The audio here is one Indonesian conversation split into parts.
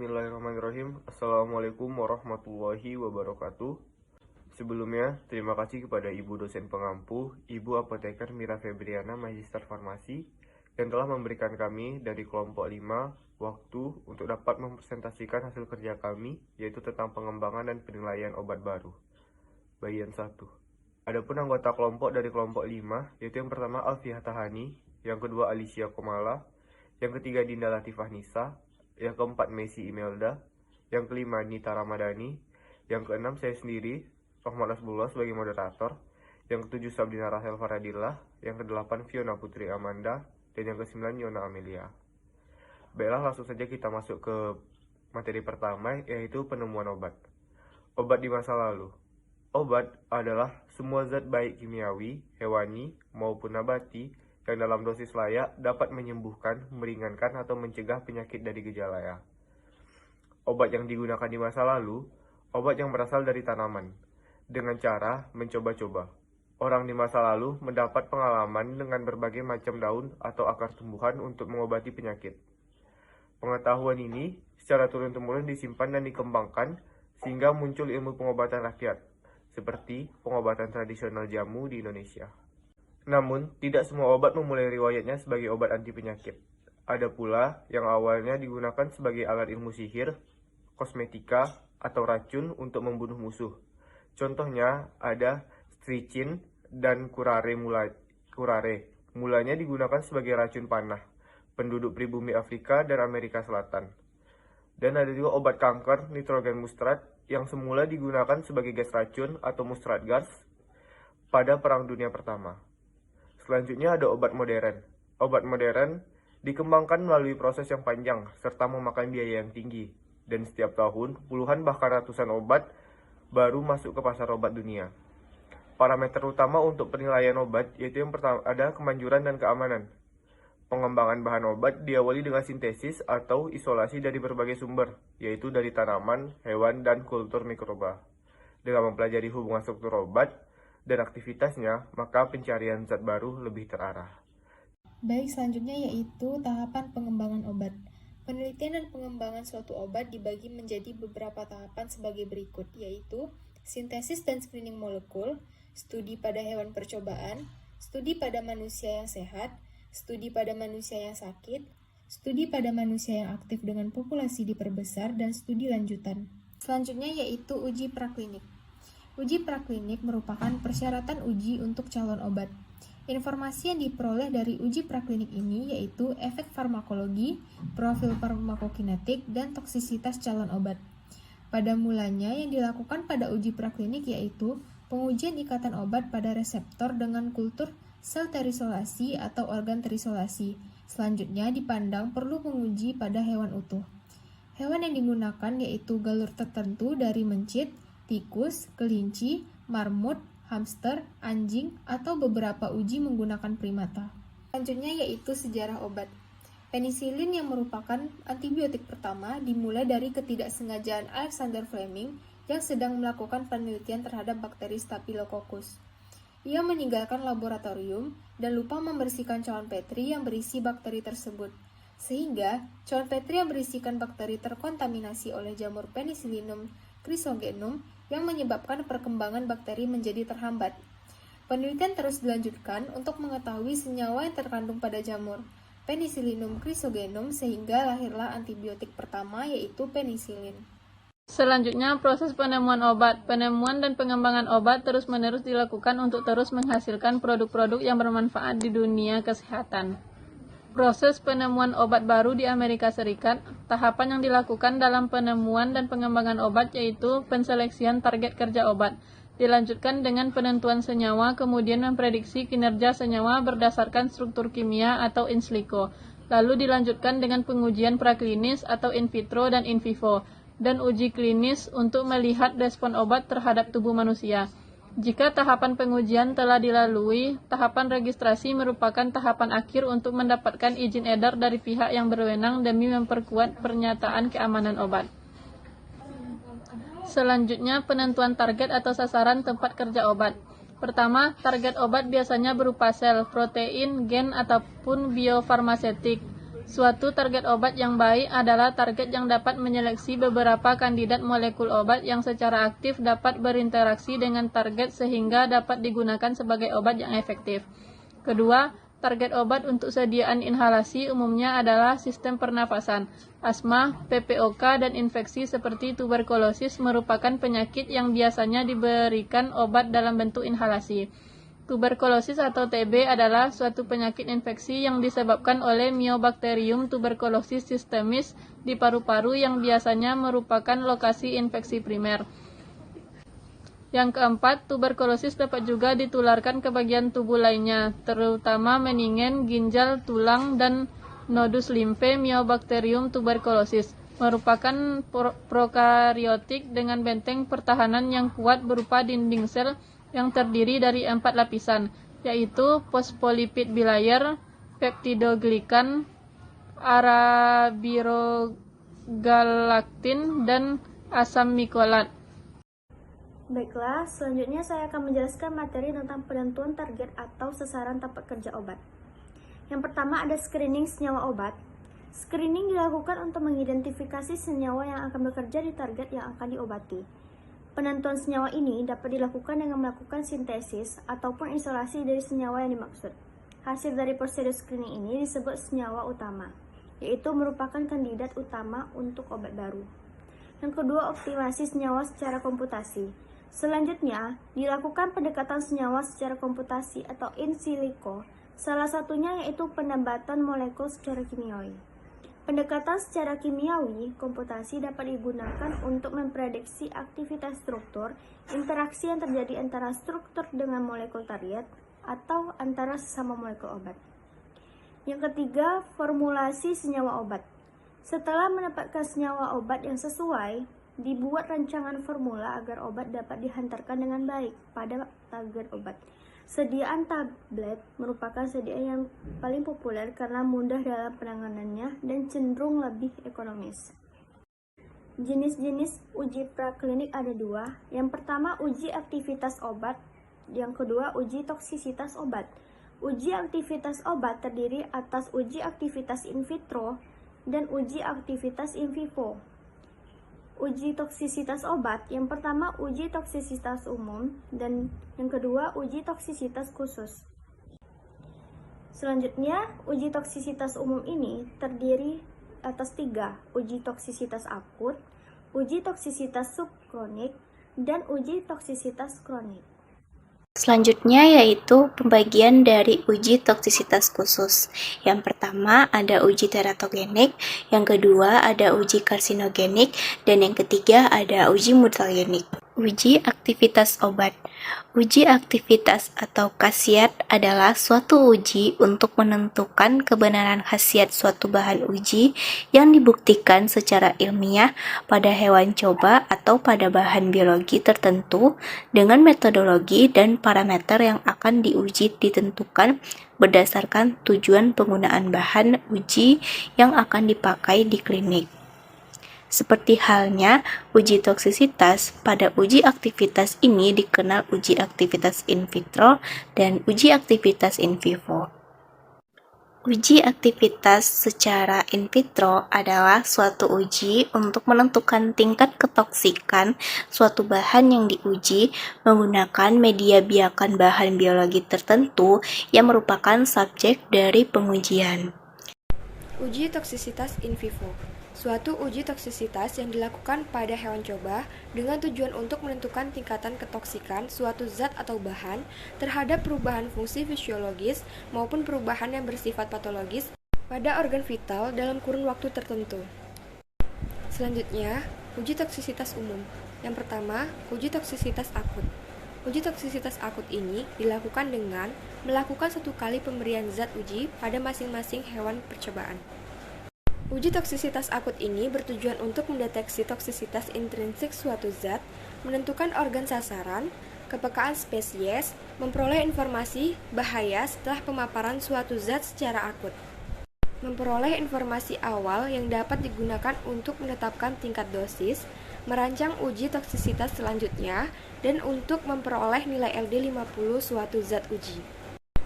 Bismillahirrahmanirrahim. Assalamualaikum warahmatullahi wabarakatuh. Sebelumnya, terima kasih kepada Ibu dosen pengampu, Ibu Apoteker Mira Febriana, Magister Farmasi, yang telah memberikan kami dari kelompok 5 waktu untuk dapat mempresentasikan hasil kerja kami, yaitu tentang pengembangan dan penilaian obat baru. Bagian 1. Adapun anggota kelompok dari kelompok 5, yaitu yang pertama Alfiah Tahani, yang kedua Alicia Komala, yang ketiga Dinda Latifah Nisa, yang keempat Messi Imelda, yang kelima Nita Ramadhani, yang keenam saya sendiri, Rahmat Asbullah sebagai moderator, yang ketujuh Sabrina Rahel Faradillah, yang kedelapan Fiona Putri Amanda, dan yang kesembilan Yona Amelia. Baiklah, langsung saja kita masuk ke materi pertama, yaitu penemuan obat. Obat di masa lalu. Obat adalah semua zat baik kimiawi, hewani, maupun nabati yang dalam dosis layak dapat menyembuhkan, meringankan, atau mencegah penyakit dari gejala. Obat yang digunakan di masa lalu, obat yang berasal dari tanaman, dengan cara mencoba-coba. Orang di masa lalu mendapat pengalaman dengan berbagai macam daun atau akar tumbuhan untuk mengobati penyakit. Pengetahuan ini secara turun-temurun disimpan dan dikembangkan sehingga muncul ilmu pengobatan rakyat, seperti pengobatan tradisional jamu di Indonesia. Namun, tidak semua obat memulai riwayatnya sebagai obat anti penyakit. Ada pula yang awalnya digunakan sebagai alat ilmu sihir, kosmetika, atau racun untuk membunuh musuh. Contohnya ada strichin dan curare. Mulanya digunakan sebagai racun panah penduduk pribumi Afrika dan Amerika Selatan. Dan ada juga obat kanker nitrogen mustard yang semula digunakan sebagai gas racun atau mustard gas pada Perang Dunia Pertama. Selanjutnya ada obat modern. Obat modern dikembangkan melalui proses yang panjang serta memakan biaya yang tinggi. Dan setiap tahun, puluhan bahkan ratusan obat baru masuk ke pasar obat dunia. Parameter utama untuk penilaian obat yaitu yang pertama ada kemanjuran dan keamanan. Pengembangan bahan obat diawali dengan sintesis atau isolasi dari berbagai sumber, yaitu dari tanaman, hewan, dan kultur mikroba. Dengan mempelajari hubungan struktur obat dan aktivitasnya, maka pencarian zat baru lebih terarah. Baik, selanjutnya yaitu tahapan pengembangan obat. Penelitian dan pengembangan suatu obat dibagi menjadi beberapa tahapan sebagai berikut, yaitu sintesis dan screening molekul, studi pada hewan percobaan, studi pada manusia yang sehat, studi pada manusia yang sakit, studi pada manusia yang aktif dengan populasi diperbesar, dan studi lanjutan. Selanjutnya yaitu uji praklinik. Uji praklinik merupakan persyaratan uji untuk calon obat. Informasi yang diperoleh dari uji praklinik ini yaitu efek farmakologi, profil farmakokinetik, dan toksisitas calon obat. Pada mulanya yang dilakukan pada uji praklinik yaitu pengujian ikatan obat pada reseptor dengan kultur sel terisolasi atau organ terisolasi. Selanjutnya dipandang perlu menguji pada hewan utuh. Hewan yang digunakan yaitu galur tertentu dari mencit, tikus, kelinci, marmut, hamster, anjing, atau beberapa uji menggunakan primata. Selanjutnya yaitu sejarah obat. Penisilin yang merupakan antibiotik pertama dimulai dari ketidaksengajaan Alexander Fleming yang sedang melakukan penelitian terhadap bakteri Staphylococcus. Ia meninggalkan laboratorium dan lupa membersihkan cawan Petri yang berisi bakteri tersebut. Sehingga cawan Petri yang berisikan bakteri terkontaminasi oleh jamur Penicillium chrysogenum yang menyebabkan perkembangan bakteri menjadi terhambat. Penelitian terus dilanjutkan untuk mengetahui senyawa yang terkandung pada jamur Penicillium chrysogenum sehingga lahirlah antibiotik pertama yaitu penisilin. Selanjutnya, proses penemuan obat. Penemuan dan pengembangan obat terus-menerus dilakukan untuk terus menghasilkan produk-produk yang bermanfaat di dunia kesehatan. Proses penemuan obat baru di Amerika Serikat, tahapan yang dilakukan dalam penemuan dan pengembangan obat yaitu penseleksian target kerja obat. Dilanjutkan dengan penentuan senyawa, kemudian memprediksi kinerja senyawa berdasarkan struktur kimia atau in silico. Lalu dilanjutkan dengan pengujian praklinis atau in vitro dan in vivo, dan uji klinis untuk melihat respon obat terhadap tubuh manusia. Jika tahapan pengujian telah dilalui, tahapan registrasi merupakan tahapan akhir untuk mendapatkan izin edar dari pihak yang berwenang demi memperkuat pernyataan keamanan obat. Selanjutnya, penentuan target atau sasaran tempat kerja obat. Pertama, target obat biasanya berupa sel, protein, gen, ataupun biofarmasetik. Suatu target obat yang baik adalah target yang dapat menyeleksi beberapa kandidat molekul obat yang secara aktif dapat berinteraksi dengan target sehingga dapat digunakan sebagai obat yang efektif. Kedua, target obat untuk sediaan inhalasi umumnya adalah sistem pernafasan. Asma, PPOK, dan infeksi seperti tuberkulosis merupakan penyakit yang biasanya diberikan obat dalam bentuk inhalasi. Tuberkulosis atau TB adalah suatu penyakit infeksi yang disebabkan oleh Mycobacterium tuberculosis systemis di paru-paru yang biasanya merupakan lokasi infeksi primer. Yang keempat, tuberkulosis dapat juga ditularkan ke bagian tubuh lainnya, terutama meningen, ginjal, tulang, dan nodus limfe. Mycobacterium tuberculosis merupakan prokariotik dengan benteng pertahanan yang kuat berupa dinding sel yang terdiri dari 4 lapisan, yaitu fosfolipid bilayer, peptidoglikan, arabirogalaktin, dan asam mikolat. Baiklah, selanjutnya saya akan menjelaskan materi tentang penentuan target atau sasaran tempat kerja obat. Yang pertama ada screening senyawa obat. Screening dilakukan untuk mengidentifikasi senyawa yang akan bekerja di target yang akan diobati. Penentuan senyawa ini dapat dilakukan dengan melakukan sintesis ataupun isolasi dari senyawa yang dimaksud. Hasil dari prosedur screening ini disebut senyawa utama, yaitu merupakan kandidat utama untuk obat baru. Yang kedua, optimasi senyawa secara komputasi. Selanjutnya, dilakukan pendekatan senyawa secara komputasi atau in silico, salah satunya yaitu penambatan molekul secara kimiawi. Pendekatan secara kimiawi komputasi dapat digunakan untuk memprediksi aktivitas struktur, interaksi yang terjadi antara struktur dengan molekul target, atau antara sesama molekul obat. Yang ketiga, formulasi senyawa obat. Setelah mendapatkan senyawa obat yang sesuai, dibuat rancangan formula agar obat dapat dihantarkan dengan baik pada target obat. Sediaan tablet merupakan sediaan yang paling populer karena mudah dalam penanganannya dan cenderung lebih ekonomis. Jenis-jenis uji praklinik ada dua. Yang pertama, uji aktivitas obat. Yang kedua, uji toksisitas obat. Uji aktivitas obat terdiri atas uji aktivitas in vitro dan uji aktivitas in vivo. Uji toksisitas obat, yang pertama uji toksisitas umum dan yang kedua uji toksisitas khusus. Selanjutnya, uji toksisitas umum ini terdiri atas 3, uji toksisitas akut, uji toksisitas subkronik, dan uji toksisitas kronik. Selanjutnya yaitu pembagian dari uji toksisitas khusus. Yang pertama ada uji teratogenik, yang kedua ada uji karsinogenik, dan yang ketiga ada uji mutagenik. Uji aktivitas obat. Uji aktivitas atau khasiat adalah suatu uji untuk menentukan kebenaran khasiat suatu bahan uji yang dibuktikan secara ilmiah pada hewan coba atau pada bahan biologi tertentu dengan metodologi dan parameter yang akan diuji ditentukan berdasarkan tujuan penggunaan bahan uji yang akan dipakai di klinik. Seperti halnya uji toksisitas, pada uji aktivitas ini dikenal uji aktivitas in vitro dan uji aktivitas in vivo. Uji aktivitas secara in vitro adalah suatu uji untuk menentukan tingkat ketoksikan suatu bahan yang diuji menggunakan media biakan bahan biologi tertentu yang merupakan subjek dari pengujian. Uji toksisitas in vivo. Suatu uji toksisitas yang dilakukan pada hewan coba dengan tujuan untuk menentukan tingkatan ketoksikan suatu zat atau bahan terhadap perubahan fungsi fisiologis maupun perubahan yang bersifat patologis pada organ vital dalam kurun waktu tertentu. Selanjutnya, uji toksisitas umum. Yang pertama, uji toksisitas akut. Uji toksisitas akut ini dilakukan dengan melakukan satu kali pemberian zat uji pada masing-masing hewan percobaan. Uji toksisitas akut ini bertujuan untuk mendeteksi toksisitas intrinsik suatu zat, menentukan organ sasaran, kepekaan spesies, memperoleh informasi bahaya setelah pemaparan suatu zat secara akut, memperoleh informasi awal yang dapat digunakan untuk menetapkan tingkat dosis, merancang uji toksisitas selanjutnya, dan untuk memperoleh nilai LD50 suatu zat uji.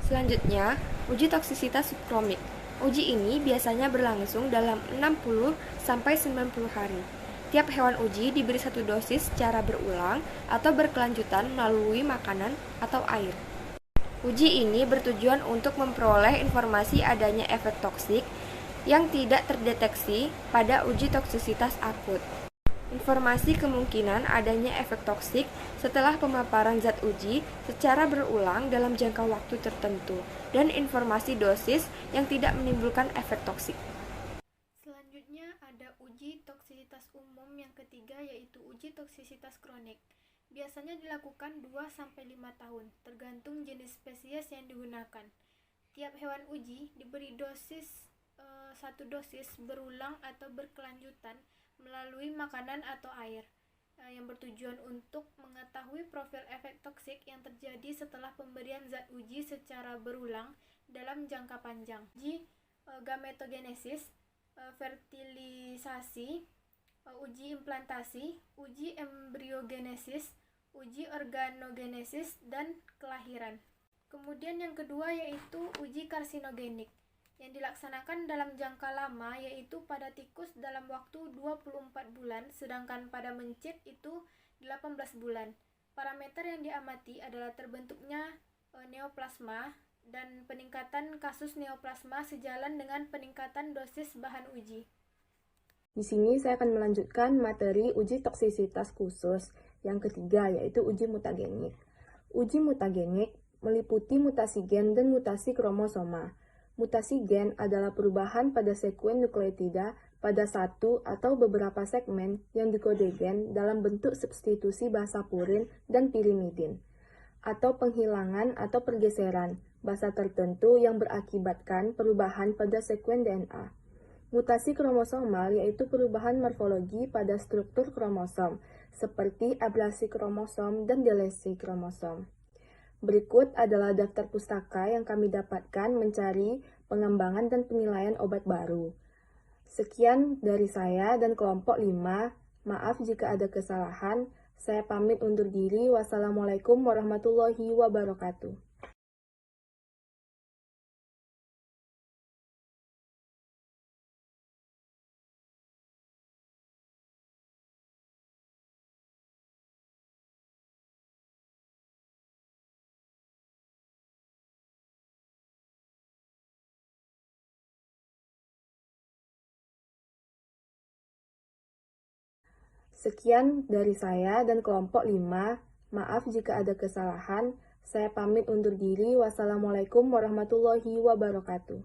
Selanjutnya, uji toksisitas subkronik. Uji ini biasanya berlangsung dalam 60-90 hari. Tiap hewan uji diberi 1 dosis secara berulang atau berkelanjutan melalui makanan atau air. Uji ini bertujuan untuk memperoleh informasi adanya efek toksik yang tidak terdeteksi pada uji toksisitas akut. Informasi kemungkinan adanya efek toksik setelah pemaparan zat uji secara berulang dalam jangka waktu tertentu, dan informasi dosis yang tidak menimbulkan efek toksik. Selanjutnya ada uji toksisitas umum yang ketiga, yaitu uji toksisitas kronik. Biasanya dilakukan 2-5 tahun, tergantung jenis spesies yang digunakan. Tiap hewan uji diberi satu dosis berulang atau berkelanjutan melalui makanan atau air, yang bertujuan untuk mengetahui profil efek toksik yang terjadi setelah pemberian zat uji secara berulang dalam jangka panjang. Uji gametogenesis, fertilisasi, uji implantasi, uji embriogenesis, uji organogenesis, dan kelahiran. Kemudian yang kedua yaitu uji karsinogenik, yang dilaksanakan dalam jangka lama, yaitu pada tikus dalam waktu 24 bulan, sedangkan pada mencit itu 18 bulan. Parameter yang diamati adalah terbentuknya neoplasma dan peningkatan kasus neoplasma sejalan dengan peningkatan dosis bahan uji. Di sini saya akan melanjutkan materi uji toksisitas khusus yang ketiga, yaitu uji mutagenik. Uji mutagenik meliputi mutasi gen dan mutasi kromosoma. Mutasi gen adalah perubahan pada sekuen nukleotida pada satu atau beberapa segmen yang dikode gen dalam bentuk substitusi basa purin dan pirimidin, atau penghilangan atau pergeseran basa tertentu yang berakibatkan perubahan pada sekuen DNA. Mutasi kromosomal yaitu perubahan morfologi pada struktur kromosom, seperti ablasi kromosom dan delesi kromosom. Berikut adalah daftar pustaka yang kami dapatkan mencari pengembangan dan penilaian obat baru. Sekian dari saya dan kelompok 5. Maaf jika ada kesalahan. Saya pamit undur diri. Wassalamualaikum warahmatullahi wabarakatuh. Sekian dari saya dan kelompok 5. Maaf jika ada kesalahan. Saya pamit undur diri. Wassalamualaikum warahmatullahi wabarakatuh.